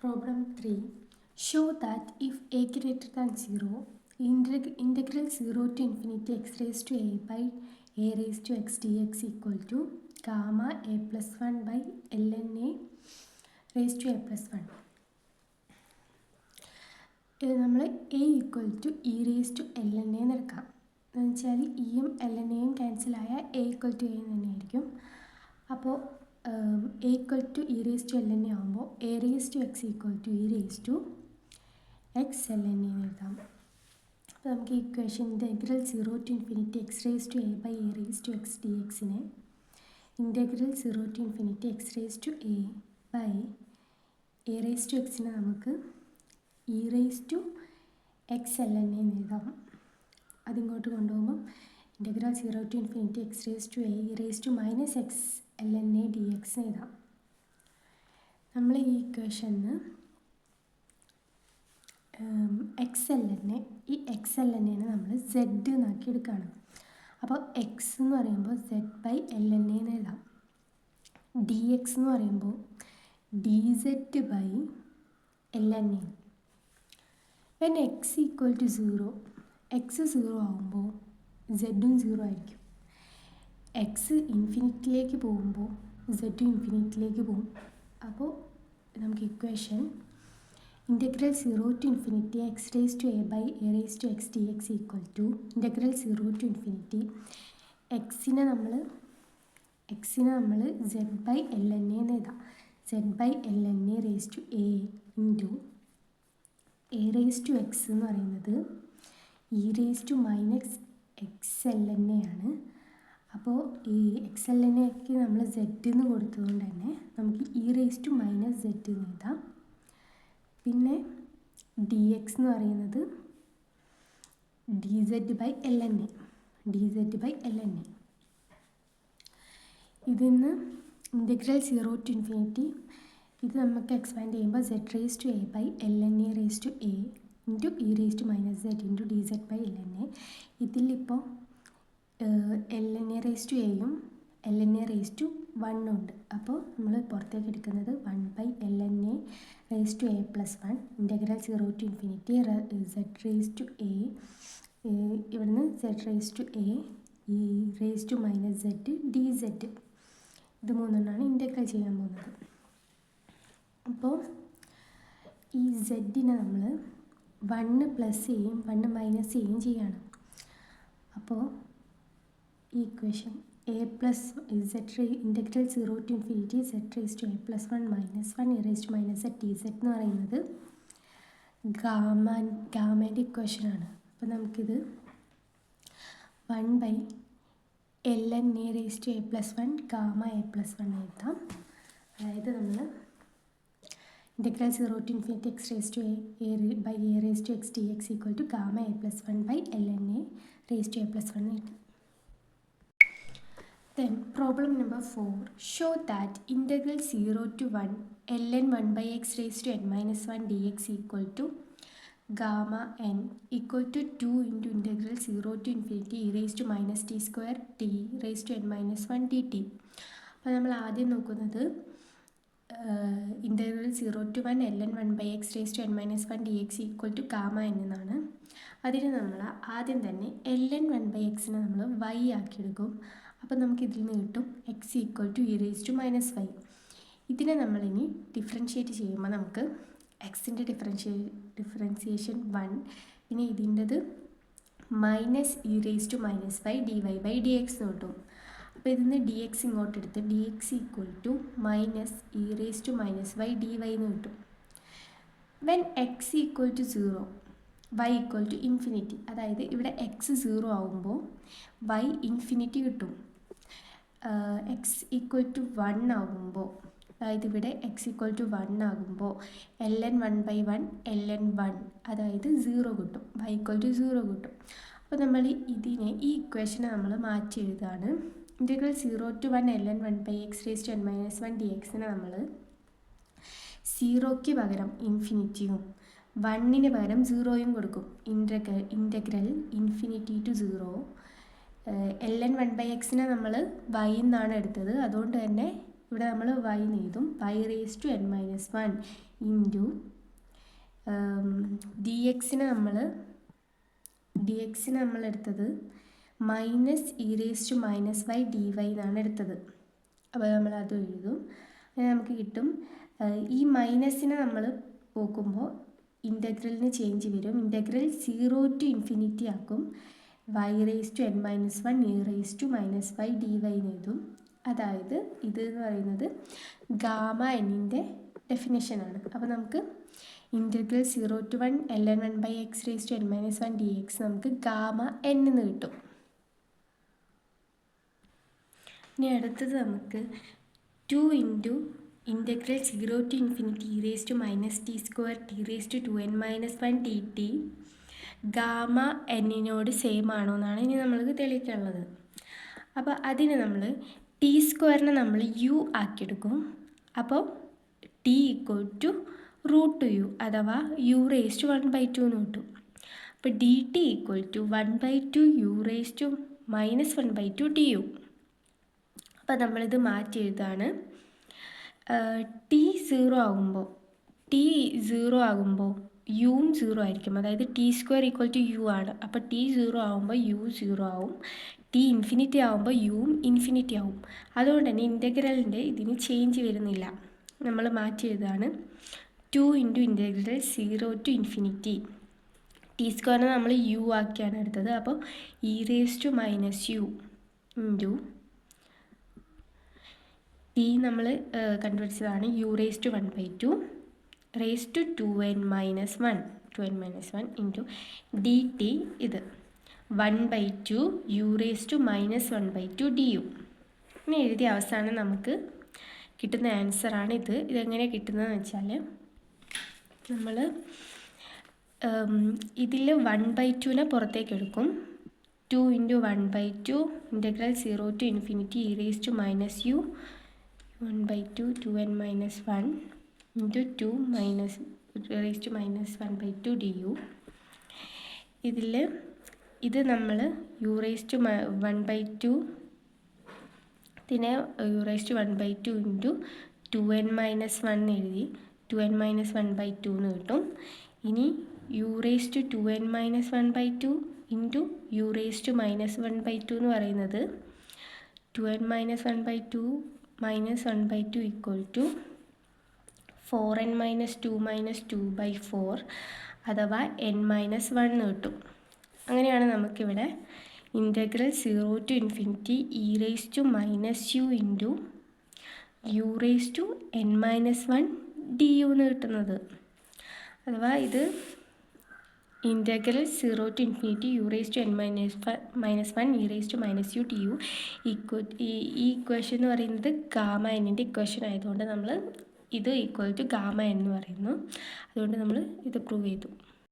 Problem 3. Show that if a greater than 0, integral 0 to infinity x raised to a by a raised to x dx equal to gamma a plus 1 by ln a raised to a plus 1. ഇത് നമ്മൾ a equal to e raise to l n a എടുക്കാം. എന്ന് വെച്ചാൽ ഇയും l n എയും ക്യാൻസലായ a equal to a തന്നെയായിരിക്കും. അപ്പോൾ a equal to e raise to l n a ആകുമ്പോൾ a raise to x equal to e raise to x l n a എഴുതാം. അപ്പോൾ നമുക്ക് equation integral 0 to infinity x raise to a by a raise to x d എക്സിനെ integral 0 to infinity x raise to a by a raise to എക്സിനെ നമുക്ക് e raise to x l n എന്ന് എഴുതാം. അതിങ്ങോട്ട് കൊണ്ടുപോകുമ്പം integral 0 to infinity x raise to a e raise to minus x l n a d x എഴുതാം. നമ്മൾ ഈ ഇക്വേഷന് എക്സ് എൽ എൻ എ ഈ എക്സ് എൽ എൻ എനെ നമ്മൾ സെഡ് എന്നാക്കി എടുക്കുകയാണ്. അപ്പോൾ എക്സ് എന്ന് പറയുമ്പോൾ സെഡ് ബൈ എൽ എൻ എന്ന് എഴുതാം. ഡി എക്സ് എന്ന് പറയുമ്പോൾ d z by l n a. When x equal to 0, x 0 ആകുമ്പോൾ സെഡും 0 ആയിരിക്കും. എക്സ് ഇൻഫിനിറ്റിയിലേക്ക് പോകുമ്പോൾ സെഡും ഇൻഫിനിറ്റിയിലേക്ക് പോകും. അപ്പോൾ നമുക്ക് equation integral 0 to infinity x raise to a by a raise to x d x equal to integral 0 to infinity എക്സിനെ നമ്മൾ സെഡ് ബൈ എൽ എൻ എന്ന് എഴുതാം. Z by l n a raise to a into a raise to x എന്ന് പറയുന്നത് e raise to minus x l n a ആണ്. അപ്പോൾ ഈ x l N എക്ക് നമ്മൾ സെഡ് എന്ന് കൊടുത്തതുകൊണ്ട് തന്നെ നമുക്ക് e raise to minus z എന്ന് എഴുതാം. പിന്നെ ഡി എക്സ് എന്ന് പറയുന്നത് d z by l n a ഇതിന്ന് ഇൻ്റഗ്രൽ 0 ടു ഇൻഫിനിറ്റി ഇത് നമുക്ക് എക്സ്പാൻഡ് ചെയ്യുമ്പോൾ z raise to a by l n a raise to a into e raise to minus z into d z by l n a. ഇതിലിപ്പോൾ l n a raise to എയും l n a raise to 1 ഉണ്ട്. അപ്പോൾ നമ്മൾ പുറത്തേക്ക് എടുക്കുന്നത് 1 by l n a raise to a plus 1 integral 0 to infinity z raise to a ഇവിടുന്ന് z raise to a e raise to minus z d z. ഇത് മൂന്നെണ്ണമാണ് integral ചെയ്യാൻ പോകുന്നത്. അപ്പോൾ ഈ സെഡിനെ നമ്മൾ 1 പ്ലസ് ചെയ്യും 1 മൈനസ് ചെയ്യുകയും ചെയ്യാണ്. അപ്പോൾ ഈ equation a plus z integral 0 to infinity z raise to a plus 1 minus 1 e raise to minus z t z എന്ന് പറയുന്നത് ഗാമേൻ്റെ ഇക്വേഷനാണ്. അപ്പോൾ നമുക്കിത് 1 by l n a raise to a plus 1 gamma a plus 1 എഴുതാം. അതായത് നമ്മൾ integral 0 to infinity x raise to a by a raise to x d x equal to gamma a plus 1 by l n a raise to a plus 1 എഴുതി. Then problem number 4. Show that integral 0 to 1 ln 1 by x raised to n minus 1 dx equal to gamma n equal to 2 into integral 0 to infinity e raised to minus t square t raised to n minus 1 dt. അപ്പോൾ നമ്മൾ ആദ്യം നോക്കുന്നത് integral 0 to 1 ln 1 by x raised to n minus 1 dx equal to gamma n എന്നാണ്. അതിന് നമ്മൾ ആദ്യം തന്നെ ln 1 by x നമ്മൾ y ആക്കിയെടുക്കും. അപ്പോൾ നമുക്ക് ഇതിൽ നിന്ന് കിട്ടും x equal to e raise to minus y. ഇതിനെ നമ്മളിനി ഡിഫറൻഷ്യേറ്റ് ചെയ്യുമ്പോൾ നമുക്ക് എക്സിൻ്റെ ഡിഫറൻസിയേഷൻ 1 പിന്നെ ഇതിൻ്റെത് minus e raise to minus y d y by d x എന്ന് കിട്ടും. അപ്പോൾ ഇതിന്ന് ഡി എക്സ് ഇങ്ങോട്ട് എടുത്ത് d x equal to minus e raise to minus y d y എന്ന് കിട്ടും. When x equal to 0 y equal to infinity, അതായത് ഇവിടെ എക്സ് 0 ആകുമ്പോൾ വൈ ഇൻഫിനിറ്റി കിട്ടും. എക്സ് ഈക്വൽ ടു 1 ആകുമ്പോൾ, അതായത് ഇവിടെ എക്സ് ഈക്വൽ ടു 1 ആകുമ്പോൾ l n 1 by 1 l n 1 അതായത് 0 കിട്ടും, വൈ ഈക്വൽ ടു 0 കിട്ടും. അപ്പോൾ നമ്മൾ ഇതിനെ ഈ ഇക്വേഷനെ നമ്മൾ മാറ്റി എഴുതാണ്. Integral 0 to 1 l n 1 by x raise to n minus 1 d എക്സിനെ നമ്മൾ 0ക്ക് പകരം ഇൻഫിനിറ്റിയും 1ന് പകരം 0യും കൊടുക്കും. Integral infinity to 0 l n 1 by എക്സിനെ നമ്മൾ വൈ എന്നാണ് എടുത്തത്. അതുകൊണ്ട് തന്നെ ഇവിടെ നമ്മൾ y എന്ന് എഴുതും. y raise to n-1 into d എക്സിന് നമ്മൾ എടുത്തത് minus e raise to -y dy എന്നാണ് എടുത്തത്. അപ്പോൾ നമ്മൾ അത് എഴുതും. അങ്ങനെ നമുക്ക് കിട്ടും. ഈ മൈനസിനെ നമ്മൾ നോക്കുമ്പോൾ ഇൻ്റഗ്രലിന് ചേഞ്ച് വരും. ഇൻ്റഗ്രൽ 0 ടു ഇൻഫിനിറ്റി ആക്കും. y raise to n-1 e raise to -y dy എന്ന് എഴുതും. അതായത് ഇത് എന്ന് പറയുന്നത് ഗാമ എന്നിൻ്റെ ഡെഫിനേഷനാണ്. അപ്പോൾ നമുക്ക് integral 0 to 1 ln1/x raise to n-1 dx നമുക്ക് ഗാമ n എന്ന് കിട്ടും. ഇനി അടുത്തത് നമുക്ക് 2 into integral 0 to infinity e raise to -t² t raise to 2n-1 dt gamma എന്നിനോട് സെയിം ആണോ എന്നാണ് ഇനി നമ്മൾക്ക് തെളിയിക്കാനുള്ളത്. അപ്പോൾ അതിന് നമ്മൾ t² നമ്മൾ u ആക്കിയെടുക്കും. അപ്പോൾ t √u അഥവാ u റേസ് ടു 1/2 എന്ന് കിട്ടും. അപ്പോൾ dt 1/2 u raise to -1/2 du. അപ്പോൾ നമ്മളിത് മാറ്റി എഴുതാണ്. t 0 ആകുമ്പോൾ യും 0 ആയിരിക്കും. അതായത് t² u ആണ്. അപ്പോൾ t 0 ആകുമ്പോൾ u 0 ആവും. t ഇൻഫിനിറ്റി ആകുമ്പോൾ യും ഇൻഫിനിറ്റി ആവും. അതുകൊണ്ട് തന്നെ ഇൻ്റഗ്രലിൻ്റെ ഇതിന് ചേഞ്ച് വരുന്നില്ല. നമ്മൾ മാറ്റി എഴുതാണ്. 2 into integral 0 to infinity t² നമ്മൾ u ആക്കിയാണ് എടുത്തത്. അപ്പോൾ e raise to -u into t നമ്മൾ കണ്ടുപിടിച്ചതാണ് u raise to 1/2 raise to 2n-1 into dt ഇത് 1/2 u റേസ് ടു -1/2 du. ഇനി എഴുതിയ അവസാനം നമുക്ക് കിട്ടുന്ന ആൻസറാണ് ഇത്. ഇതെങ്ങനെ കിട്ടുന്നതെന്ന് വെച്ചാൽ നമ്മൾ ഇതിൽ 1/2നെ പുറത്തേക്ക് എടുക്കും. 2 into 1/2 integral 0 to infinity e raise to -u 1/2 2n-1 into 2 raise to -1/2 du. ഇത് നമ്മൾ u റേസ് ടു 1/2 ഇതിനെ u raise to 1/2 into 2n-1 എഴുതി 2n-1/2 എന്ന് കിട്ടും. ഇനി u raise to 2n-1/2 into u raise to -1/2 എന്ന് പറയുന്നത് 2n-1/2 -1/2 ഈക്വൽ ടു 4n-2 -2/4 അഥവാ n-1 എന്ന് കിട്ടും. അങ്ങനെയാണ് നമുക്കിവിടെ integral 0 to infinity e raise to -u into u raise to n-1 du എന്ന് കിട്ടുന്നത്. അഥവാ ഇത് integral 0 to infinity u raise to n-1 e raise to -u du ഈ ഇക്വേഷൻ എന്ന് പറയുന്നത് ഗാമ എന്നിൻ്റെ ഇക്വേഷൻ ആയതുകൊണ്ട് നമ്മൾ ഇത് ഈക്വൽ ടു ഗാമ എന്ന് പറയുന്നു. അതുകൊണ്ട് നമ്മൾ ഇത് പ്രൂവ് ചെയ്തു.